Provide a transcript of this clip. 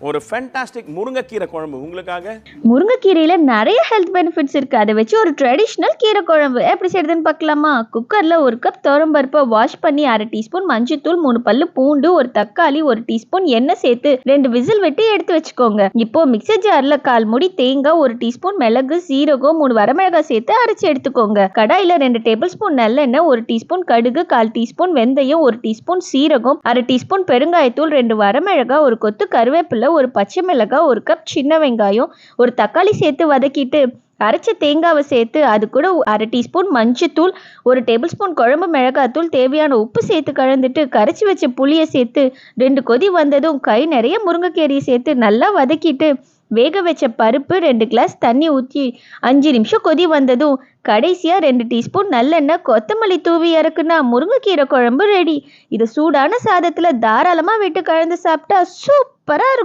ஒரு ஃபேண்டாஸ்டிக் முருங்கைக்கீரை குழம்பு உங்களுக்காக. முருங்கைக்கீரையில நிறைய ஹெல்த் பெனிஃபிட்ஸ் இருக்கு. அதை வச்சு ஒரு ட்ரெடிஷ்னல் கீரை குழம்பு எப்படி செய்யறதுன்னு பார்க்கலாமா? குக்கர்ல 1 கப் துவரம்பருப்பை வாஷ் பண்ணி 1/2 டீஸ்பூன் மஞ்சத்தூள், 3 பல்லு பூண்டு, 1 தக்காளி, 1 டீஸ்பூன் எண்ணெய் சேர்த்து 2 விசில் விட்டு எடுத்து வச்சுக்கோங்க. இப்போ மிக்சர் ஜார்ல 1/4 மூடி தேங்காய், 1 டீஸ்பூன் மிளகு, சீரகம், 3 வரமிளகாய் சேர்த்து அரைச்சு எடுத்துக்கோங்க. கடாயில 2 டேபிள் ஸ்பூன் நல்லெண்ணெய், 1 டீஸ்பூன் கடுகு, 1/4 டீஸ்பூன் வெந்தயம், 1 டீஸ்பூன் சீரகம், 1/2 டீஸ்பூன் பெருங்காயத்தூள், 2 வரமிளகாய், 1 கொத்து கருவேப்பிலை, 1 பச்சை மிளகாய், 1 கப் சின்ன வெங்காயம், 1 தக்காளி சேர்த்து வதக்கிட்டு அரைச்ச தேங்காவை சேர்த்து அது கூட 1/2 டீஸ்பூன் மஞ்சத்தூள், 1 டேபிள் ஸ்பூன் குழம்பு மிளகாத்தூள், தேவையான உப்பு சேர்த்து கலந்துட்டு கரைச்சி வச்ச புளியை சேர்த்து 2 கொதி வந்ததும் கை நிறைய முருங்கைக்கீரையை சேர்த்து நல்லா வதக்கிட்டு வேக வச்ச பருப்பு 2 கிளாஸ் தண்ணி ஊற்றி 5 நிமிஷம் கொதி வந்ததும் கடைசியா 2 டீஸ்பூன் நல்லெண்ணெய், கொத்தமல்லி தூவி இறக்குனா முருங்கைக்கீரை குழம்பு ரெடி. இது சூடான சாதத்துல தாராளமா விட்டு கலந்து சாப்பிட்டா சூப்பரா இருக்கும்.